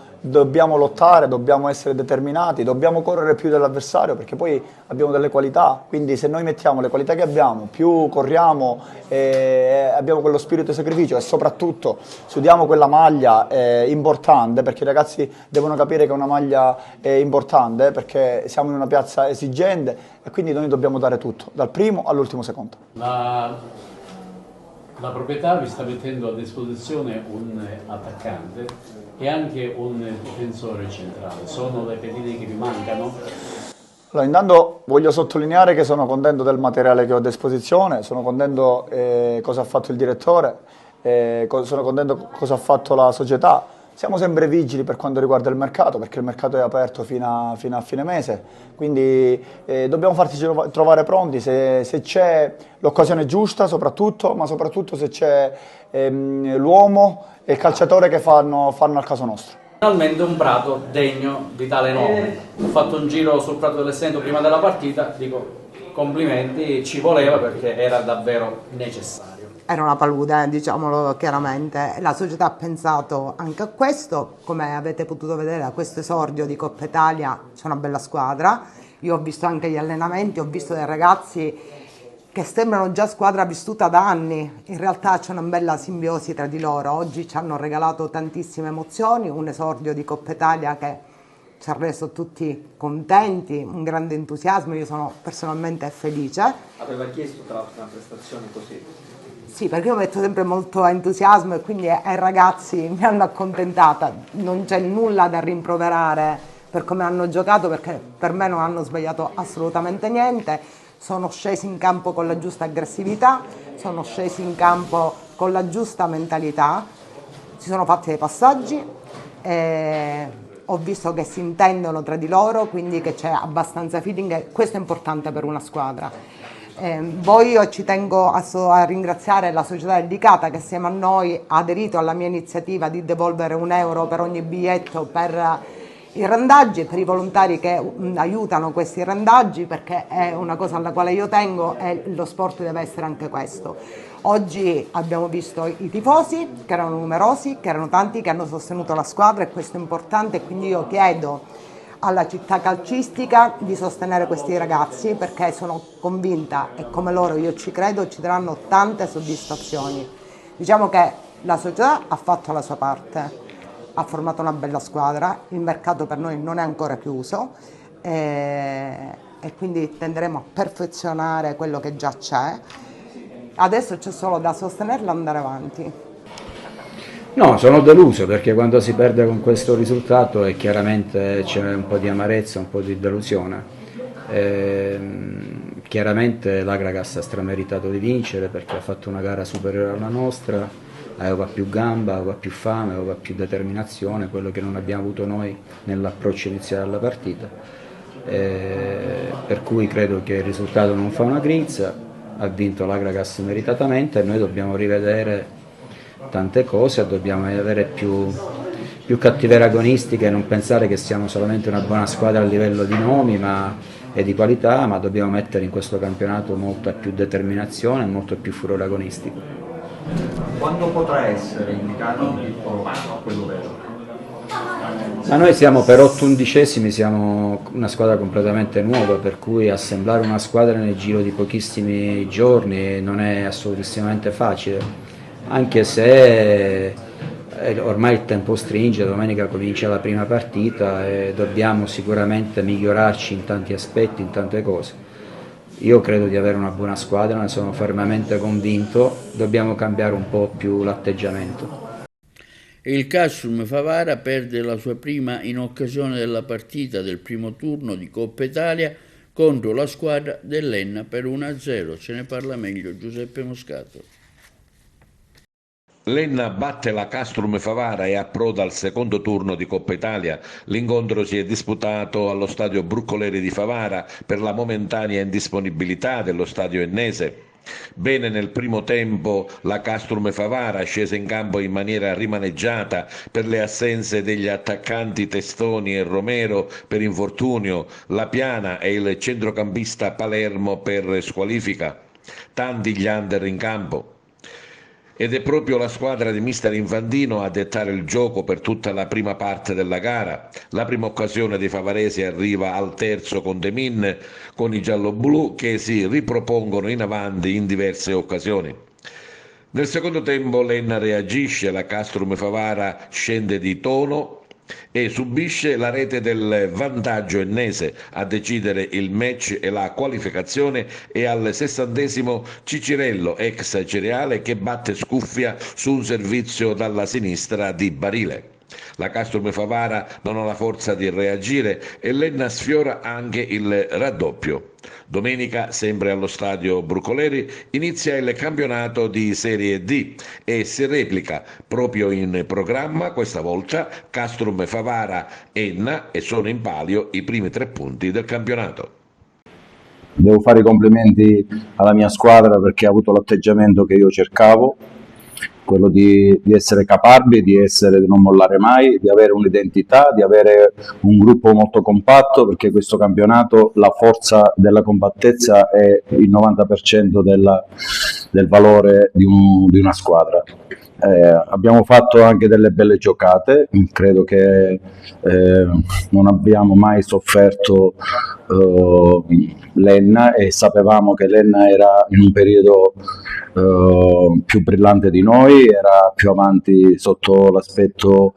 Speaker 16: lottare, dobbiamo essere determinati, dobbiamo correre più dell'avversario, perché poi abbiamo delle qualità, quindi se noi mettiamo le qualità che abbiamo, più corriamo, abbiamo quello spirito di sacrificio e soprattutto sudiamo quella maglia importante, perché i ragazzi devono capire che è una maglia importante, perché siamo in una piazza esigente e quindi noi dobbiamo dare tutto, dal primo all'ultimo secondo.
Speaker 17: La proprietà vi sta mettendo a disposizione un attaccante e anche un difensore centrale. Sono le pedine che vi mancano?
Speaker 16: Allora, intanto voglio sottolineare che sono contento del materiale che ho a disposizione, sono contento cosa ha fatto il direttore, sono contento cosa ha fatto la società. Siamo sempre vigili per quanto riguarda il mercato, perché il mercato è aperto fino a fine mese, quindi dobbiamo farci trovare pronti se c'è l'occasione giusta soprattutto, ma soprattutto se c'è l'uomo e il calciatore che fanno al caso nostro.
Speaker 18: Finalmente un prato degno di tale nome. Ho fatto un giro sul prato dell'Essento prima della partita, dico complimenti, ci voleva perché era davvero necessario.
Speaker 19: Era una palude, diciamolo chiaramente, la società ha pensato anche a questo, come avete potuto vedere da questo esordio di Coppa Italia c'è una bella squadra, io ho visto anche gli allenamenti, ho visto dei ragazzi che sembrano già squadra vissuta da anni, in realtà c'è una bella simbiosi tra di loro, oggi ci hanno regalato tantissime emozioni, un esordio di Coppa Italia che ci ha reso tutti contenti, un grande entusiasmo, io sono personalmente felice.
Speaker 18: Aveva chiesto tra l'altro una prestazione così?
Speaker 19: Sì, perché io metto sempre molto entusiasmo e quindi ai ragazzi mi hanno accontentata, non c'è nulla da rimproverare per come hanno giocato, perché per me non hanno sbagliato assolutamente niente, sono scesi in campo con la giusta aggressività, sono scesi in campo con la giusta mentalità, si sono fatti dei passaggi, ho visto che si intendono tra di loro, quindi che c'è abbastanza feeling e questo è importante per una squadra. Poi io ci tengo a ringraziare la società dedicata che assieme a noi ha aderito alla mia iniziativa di devolvere €1 per ogni biglietto per i randaggi e per i volontari che aiutano questi randaggi, perché è una cosa alla quale io tengo e lo sport deve essere anche questo. Oggi abbiamo visto i tifosi che erano numerosi, che erano tanti, che hanno sostenuto la squadra e questo è importante, quindi io chiedo alla città calcistica di sostenere questi ragazzi perché sono convinta e come loro io ci credo ci daranno tante soddisfazioni. Diciamo che la società ha fatto la sua parte, ha formato una bella squadra, il mercato per noi non è ancora chiuso e quindi tenderemo a perfezionare quello che già c'è. Adesso c'è solo da sostenerla e andare avanti.
Speaker 20: No, sono deluso perché quando si perde con questo risultato e chiaramente c'è un po' di amarezza, un po' di delusione. Chiaramente l'Acregas ha strameritato di vincere perché ha fatto una gara superiore alla nostra, aveva più gamba, aveva più fame, aveva più determinazione, quello che non abbiamo avuto noi nell'approccio iniziale alla partita. Per cui credo che il risultato non fa una grinza, ha vinto l'Acregas meritatamente e noi dobbiamo rivedere tante cose, dobbiamo avere più più cattiveria agonistica e non pensare che siamo solamente una buona squadra a livello di nomi e di qualità, ma dobbiamo mettere in questo campionato molta più determinazione e molto più furore agonistico.
Speaker 21: Quando potrà essere indicato quello vero?
Speaker 20: Ma noi siamo per 8/11, siamo una squadra completamente nuova, per cui assemblare una squadra nel giro di pochissimi giorni non è assolutissimamente facile, anche se ormai il tempo stringe, domenica comincia la prima partita e dobbiamo sicuramente migliorarci in tanti aspetti, in tante cose. Io credo di avere una buona squadra, ne sono fermamente convinto, dobbiamo cambiare un po' più l'atteggiamento.
Speaker 1: Il Castrum Favara perde la sua prima in occasione della partita del primo turno di Coppa Italia contro la squadra dell'Enna per 1-0. Ce ne parla meglio Giuseppe Moscato.
Speaker 9: L'Enna batte la Castrum Favara e approda al secondo turno di Coppa Italia. L'incontro si è disputato allo stadio Broccoleri di Favara per la momentanea indisponibilità dello stadio ennese. Bene nel primo tempo la Castrum Favara, scese in campo in maniera rimaneggiata per le assenze degli attaccanti Testoni e Romero per infortunio, La Piana e il centrocampista Palermo per squalifica. Tanti gli under in campo. Ed è proprio la squadra di mister Infantino a dettare il gioco per tutta la prima parte della gara. La prima occasione dei favaresi arriva al terzo con De Min, con i gialloblu che si ripropongono in avanti in diverse occasioni. Nel secondo tempo l'Enna reagisce, la Castrum Favara scende di tono e subisce la rete del vantaggio ennese. A decidere il match e la qualificazione è al 60° Cicirello, ex Cereale, che batte Scuffia su un servizio dalla sinistra di Barile. La Castrum Favara non ha la forza di reagire e l'Enna sfiora anche il raddoppio. Domenica, sempre allo stadio Broccoleri, inizia il campionato di Serie D e si replica proprio in programma, questa volta Castrum Favara Enna, e sono in palio i primi 3 punti del campionato.
Speaker 21: Devo fare i complimenti alla mia squadra perché ha avuto l'atteggiamento che io cercavo, quello di essere capabili, di non mollare mai, di avere un'identità, di avere un gruppo molto compatto, perché questo campionato la forza della compattezza è il 90% del valore di una squadra. Abbiamo fatto anche delle belle giocate, credo che non abbiamo mai sofferto l'Enna e sapevamo che l'Enna era in un periodo più brillante di noi, era più avanti sotto l'aspetto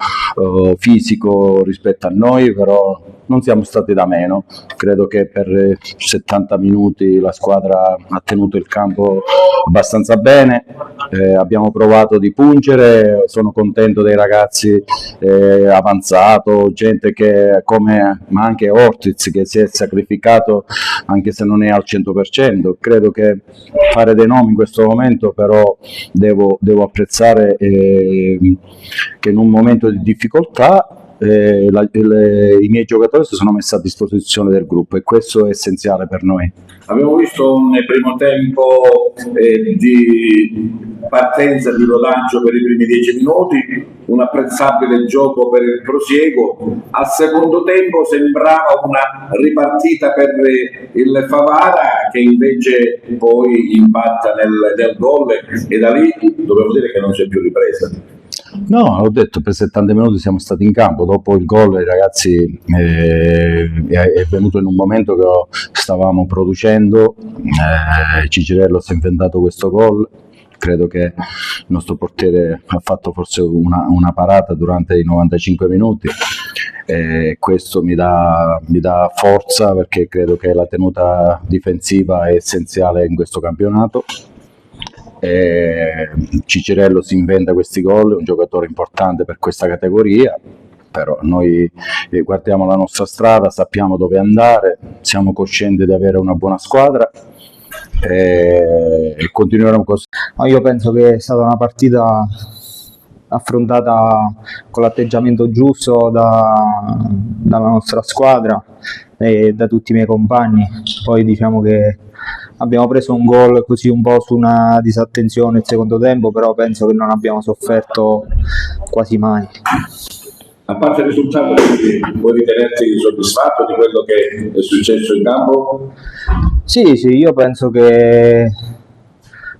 Speaker 21: fisico rispetto a noi, però non siamo stati da meno. Credo che per 70 minuti la squadra ha tenuto il campo abbastanza bene, abbiamo provato di pungere, sono contento dei ragazzi avanzato, gente che ma anche Ortiz che si è sacrificato anche se non è al 100%. Credo che fare dei nomi in questo momento, però devo apprezzare che in un momento di difficoltà i miei giocatori si sono messi a disposizione del gruppo e questo è essenziale per noi.
Speaker 22: Abbiamo visto un primo tempo di partenza, di rodaggio per i primi 10 minuti, un apprezzabile gioco per il prosieguo. Al secondo tempo sembrava una ripartita per il Favara che invece poi impatta nel gol e da lì dobbiamo dire che non si è più ripresa.
Speaker 21: No, ho detto, per 70 minuti siamo stati in campo, dopo il gol i ragazzi è venuto in un momento che stavamo producendo, Cicirello si è inventato questo gol, credo che il nostro portiere ha fatto forse una parata durante i 95 minuti e questo mi dà forza perché credo che la tenuta difensiva è essenziale in questo campionato. Cicirello si inventa questi gol, è un giocatore importante per questa categoria, però noi guardiamo la nostra strada, sappiamo dove andare, siamo coscienti di avere una buona squadra e continueremo così.
Speaker 23: Io penso che è stata una partita affrontata con l'atteggiamento giusto dalla nostra squadra e da tutti i miei compagni. Poi diciamo che abbiamo preso un gol così un po' su una disattenzione il secondo tempo, però penso che non abbiamo sofferto quasi mai.
Speaker 22: A parte il risultato, puoi ritenerti soddisfatto di quello che è successo in campo?
Speaker 23: Sì, io penso che,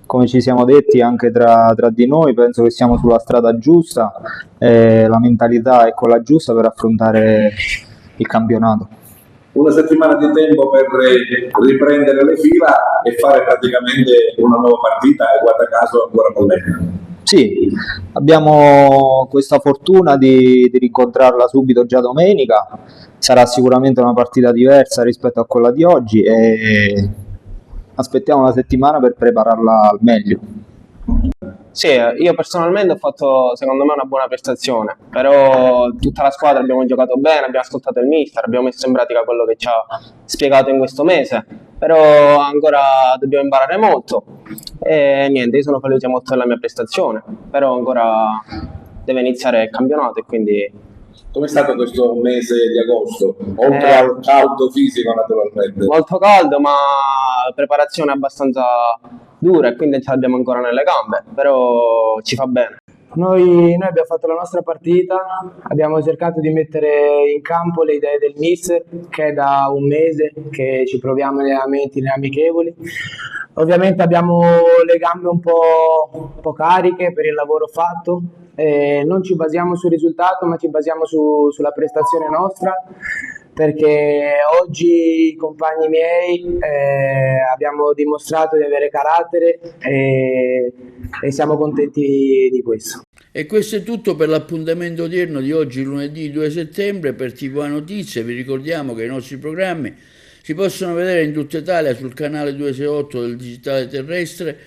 Speaker 23: come ci siamo detti anche tra di noi, penso che siamo sulla strada giusta, la mentalità è quella giusta per affrontare il campionato.
Speaker 22: Una settimana di tempo per riprendere le fila e fare praticamente una nuova partita e guarda caso ancora con lei.
Speaker 23: Sì, abbiamo questa fortuna di rincontrarla subito già domenica, sarà sicuramente una partita diversa rispetto a quella di oggi e aspettiamo una settimana per prepararla al meglio.
Speaker 2: Sì, io personalmente ho fatto secondo me una buona prestazione, però tutta la squadra abbiamo giocato bene, abbiamo ascoltato il mister, abbiamo messo in pratica quello che ci ha spiegato in questo mese, però ancora dobbiamo imparare molto e niente, io sono felice molto della mia prestazione, però ancora deve iniziare il campionato e quindi...
Speaker 22: Com'è stato questo mese di agosto? Oltre al caldo fisico naturalmente.
Speaker 2: Molto caldo, ma preparazione abbastanza dura e quindi ce l'abbiamo ancora nelle gambe, però ci fa bene.
Speaker 3: Noi abbiamo fatto la nostra partita, abbiamo cercato di mettere in campo le idee del mister, che è da un mese che ci proviamo nei allenamenti, nelle amichevoli. Ovviamente abbiamo le gambe un po' cariche per il lavoro fatto, non ci basiamo sul risultato ma ci basiamo sulla prestazione nostra, perché oggi i compagni miei abbiamo dimostrato di avere carattere e siamo contenti di questo.
Speaker 1: E questo è tutto per l'appuntamento odierno di oggi, lunedì 2 settembre, per TVA Notizie. Vi ricordiamo che i nostri programmi si possono vedere in tutta Italia sul canale 268 del digitale terrestre,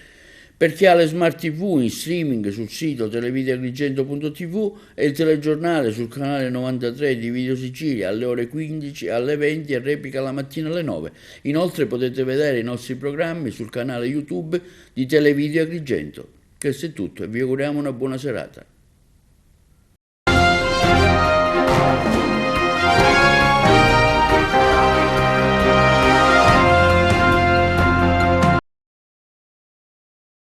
Speaker 1: per chi ha le smart TV in streaming sul sito televideoagrigento.tv e il telegiornale sul canale 93 di Video Sicilia alle ore 15, alle 20 e replica la mattina alle 9. Inoltre potete vedere i nostri programmi sul canale YouTube di Televideo Agrigento. Questo è tutto e vi auguriamo una buona serata.